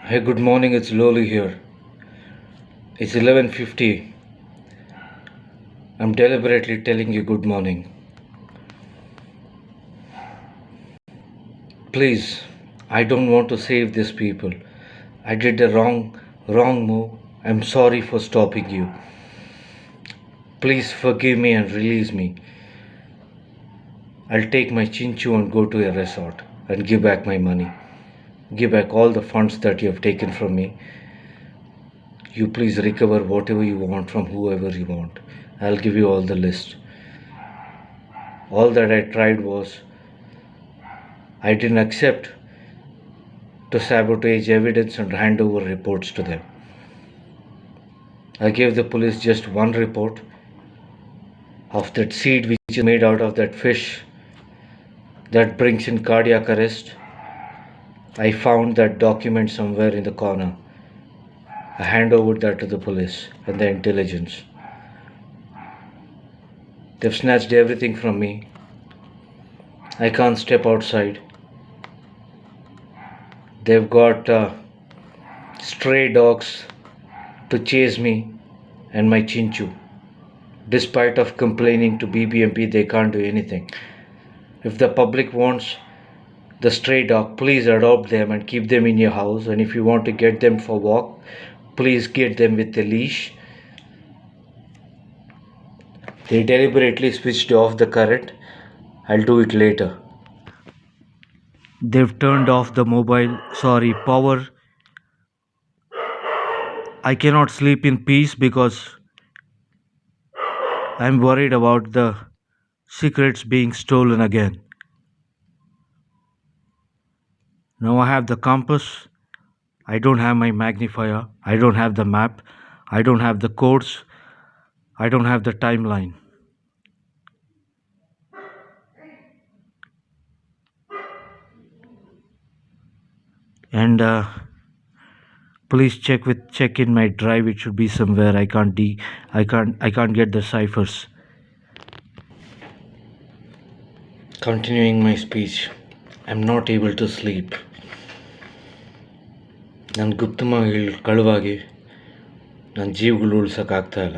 Hey, good morning. It's Loli here. It's 11:50. I'm deliberately telling you good morning. Please, I don't want to save these people. I did the wrong move. I'm sorry for stopping you. Please forgive me and release me. I'll take my chinchu and go to a resort and give back my money. Give back all the funds that you have taken from me. You please recover whatever you want from whoever you want. I'll give you all the list. All that I tried was I didn't accept to sabotage evidence and hand over reports to them. I gave the police just one report of that seed which is made out of that fish that brings in cardiac arrest. I found that document somewhere in the corner. I hand over that to the police and the intelligence. They've snatched everything from me. I can't step outside. They've got stray dogs to chase me and my chinchu. Despite of complaining to BBMP, they can't do anything. If the public wants the stray dog, please adopt them and keep them in your house. And if you want to get them for walk, please get them with a leash. They deliberately switched off the current. I'll do it later. They've turned off the power. I cannot sleep in peace because I'm worried about the secrets being stolen again. Now I have the compass. I don't have my magnifier. I don't have the map. I don't have the codes. I don't have the timeline. And please check in my drive. It should be somewhere. I can't get the ciphers. Continuing my speech, I'm not able to sleep. ನನ್ನ ಗುಪ್ತವಾಗಿ ಕಳುವಾಗಿ ನನ್ನ ಜೀವಗಳು ಉಳ್ಸೋಕ್ಕಾಗ್ತಾಯಿಲ್ಲ.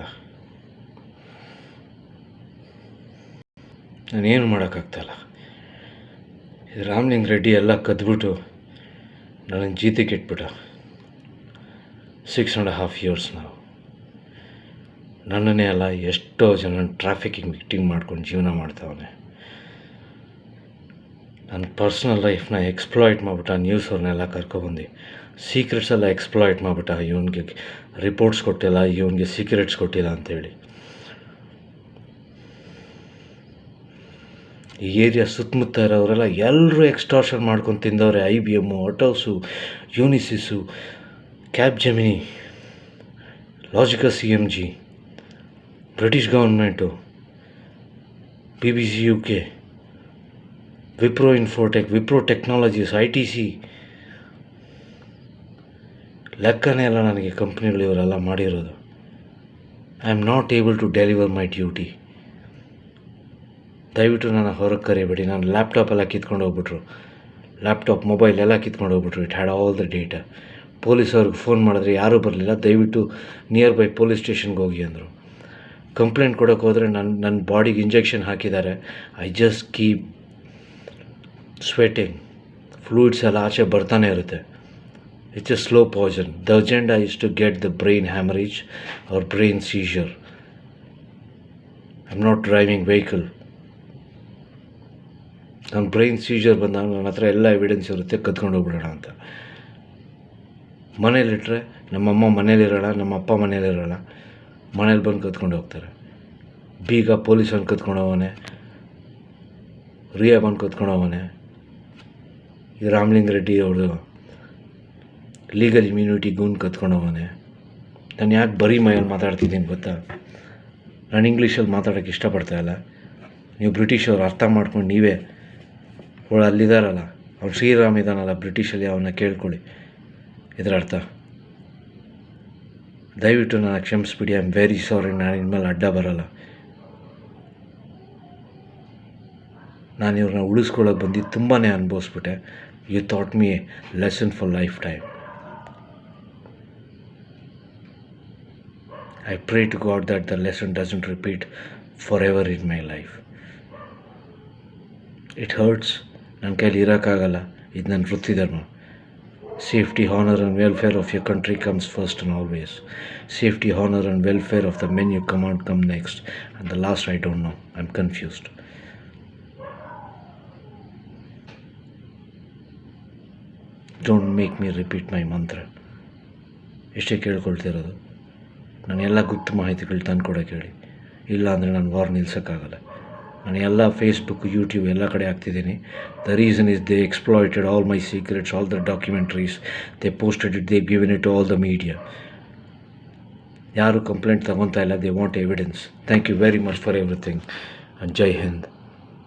ನಾನೇನು ಮಾಡೋಕ್ಕಾಗ್ತಾಯಿಲ್ಲ. ರಾಮಲಿಂಗ ರೆಡ್ಡಿ ಎಲ್ಲ ಕದ್ಬಿಟ್ಟು ನನ್ನ ಜೀತಕ್ಕೆ ಇಟ್ಬಿಟ್ಟ. 6.5 years ನಾವು. ನನ್ನನ್ನೇ ಅಲ್ಲ ಎಷ್ಟೋ ಜನ ಟ್ರಾಫಿಕಿಂಗ್ ವಿಕ್ಟಿಮ್ ಮಾಡ್ಕೊಂಡು ಜೀವನ ಮಾಡ್ತಾವನೆ. ನನ್ನ ಪರ್ಸ್ನಲ್ ಲೈಫ್ನ ಎಕ್ಸ್ಪ್ಲಾಯ್ಟ್ ಮಾಡಿಬಿಟ್ಟ. ನ್ಯೂಸ್ ಅವ್ರನ್ನೆಲ್ಲ ಕರ್ಕೊಬಂದು ಸೀಕ್ರೆಟ್ಸ್ ಎಲ್ಲ ಎಕ್ಸ್ಪ್ಲಾಯ್ಟ್ ಮಾಡಿಬಿಟ್ಟ. ಇವನಿಗೆ ರಿಪೋರ್ಟ್ಸ್ ಕೊಟ್ಟಿಲ್ಲ, ಇವನಿಗೆ ಸೀಕ್ರೆಟ್ಸ್ ಕೊಟ್ಟಿಲ್ಲ ಅಂಥೇಳಿ. ಈ ಏರಿಯಾ ಸುತ್ತಮುತ್ತ ಇರೋರೆಲ್ಲ ಎಲ್ಲರೂ ಎಕ್ಸ್ಟಾರ್ಷನ್ ಮಾಡ್ಕೊಂಡು ತಿಂದವ್ರೆ. IBM, Atos, Unisys, Capgemini, Logica CMG, British government, BBC UK, Wipro Infotech, Wipro technologies, ITC, ಲೆಕ್ಕನೇ ಇಲ್ಲ ನನಗೆ ಕಂಪ್ನಿಗಳು ಇವರೆಲ್ಲ ಮಾಡಿರೋದು. I am not able to deliver my duty. ದಯವಿಟ್ಟು ನನ್ನ ಹೊರಗೆ ಕರಿಬೇಡಿ. ನಾನು ಲ್ಯಾಪ್ಟಾಪ್ ಎಲ್ಲ ಕಿತ್ಕೊಂಡು ಹೋಗ್ಬಿಟ್ರು. ಲ್ಯಾಪ್ಟಾಪ್, ಮೊಬೈಲ್ ಎಲ್ಲ ಕಿತ್ಕೊಂಡು ಹೋಗ್ಬಿಟ್ರು. It had all the data. ಪೊಲೀಸವ್ರಿಗೆ ಫೋನ್ ಮಾಡಿದ್ರೆ ಯಾರೂ ಬರಲಿಲ್ಲ. ದಯವಿಟ್ಟು ನಿಯರ್ ಬೈ ಪೊಲೀಸ್ ಸ್ಟೇಷನ್ಗೆ ಹೋಗಿ ಅಂದರು. ಕಂಪ್ಲೇಂಟ್ ಕೊಡೋಕೆ ಹೋದರೆ ನನ್ನ ಬಾಡಿಗೆ ಇಂಜೆಕ್ಷನ್ ಹಾಕಿದ್ದಾರೆ. I just keep sweating. Fluids ಎಲ್ಲ ಆಚೆ ಬರ್ತಾನೆ ಇರುತ್ತೆ. It's a slow poison. The agenda is to get the brain hemorrhage or brain seizure. I'm not driving vehicle. ನನ್ನ ಬ್ರೈನ್ ಸೀಜರ್ ಬಂದಾಗ ನನ್ನ ಹತ್ರ ಎಲ್ಲ ಎವಿಡೆನ್ಸ್ ಇರುತ್ತೆ, ಕದ್ಕೊಂಡು ಹೋಗ್ಬಿಡೋಣ ಅಂತ. ಮನೇಲಿಟ್ಟರೆ ನಮ್ಮಮ್ಮ ಮನೇಲಿರೋಲ್ಲ, ನಮ್ಮಪ್ಪ ಮನೇಲಿರೋಲ್ಲ. ಮನೇಲಿ ಬಂದು ಕದ್ಕೊಂಡು ಹೋಗ್ತಾರೆ. ಬೀಗ ಪೊಲೀಸನ್ನು ಕದ್ಕೊಂಡು ಹೋಗೋನೆ, ರಿಯಾ ಬಂದು ಕದ್ಕೊಂಡು ಹೋಗೋನೆ. ಈ ರಾಮಲಿಂಗ ರೆಡ್ಡಿ ಅವರು ಲೀಗಲ್ ಇಮ್ಯುನಿಟಿ ಗೂನ್ ಕತ್ಕೊಂಡು ಹೋಗೋನೆ. ನಾನು ಯಾಕೆ ಬರೀ ಮೈಯಲ್ಲಿ ಮಾತಾಡ್ತಿದ್ದೀನಿ ಗೊತ್ತಾ? ನಾನು ಇಂಗ್ಲೀಷಲ್ಲಿ ಮಾತಾಡೋಕ್ಕೆ ಇಷ್ಟಪಡ್ತಾಯಿಲ್ಲ. ನೀವು ಬ್ರಿಟಿಷವ್ರು ಅರ್ಥ ಮಾಡ್ಕೊಂಡು ನೀವೇ ಅಲ್ಲಿದ್ದಾರಲ್ಲ, ಅವ್ನು ಶ್ರೀರಾಮ್ ಇದ್ದಾನಲ್ಲ ಬ್ರಿಟಿಷಲ್ಲಿ, ಅವನ್ನ ಕೇಳ್ಕೊಳ್ಳಿ ಇದರ ಅರ್ಥ. ದಯವಿಟ್ಟು ನಾನು ಕ್ಷಮಿಸ್ಬಿಡಿ. I am very sorry. ನಾನು ಇನ್ಮೇಲೆ ಅಡ್ಡ ಬರೋಲ್ಲ. ನಾನು ಇವ್ರನ್ನ ಉಳಿಸ್ಕೊಳ್ಳೋಕೆ ಬಂದು ತುಂಬಾ ಅನುಭವಿಸ್ಬಿಟ್ಟೆ. You taught me a lesson for lifetime. I pray to God that the lesson doesn't repeat forever in my life. It hurts. ನನ್ನ ಕೈಲಿ ಇರೋಕ್ಕಾಗಲ್ಲ. ಇದು ನನ್ನ ವೃತ್ತಿ ಧರ್ಮ. Safety, honor and welfare of your country comes first and always. Safety, honor and welfare of the men you command come next. And the last I don't know. I'm confused. Don't make me repeat my mantra. ಎಷ್ಟೇ ಕೇಳ್ಕೊಳ್ತಿರೋದು, ನಾನು ಎಲ್ಲ ಗುಪ್ತ ಮಾಹಿತಿಗಳು ತಂದು ಕೊಡೋಕೆ ಹೇಳಿ. ಇಲ್ಲ ಅಂದರೆ ನಾನು ವಾರ್ ನಿಲ್ಸೋಕ್ಕಾಗಲ್ಲ. ನಾನು ಎಲ್ಲ ಫೇಸ್ಬುಕ್, ಯೂಟ್ಯೂಬ್ ಎಲ್ಲ ಕಡೆ ಹಾಕ್ತಿದ್ದೀನಿ. The reason is they exploited all my secrets, all the documentaries, they posted it, they given it to all the media. ಯಾರು ಕಂಪ್ಲೇಂಟ್ ತಗೊತಾ ಇಲ್ಲ. They want evidence. Thank you very much for everything. ಜೈ ಹಿಂದ್.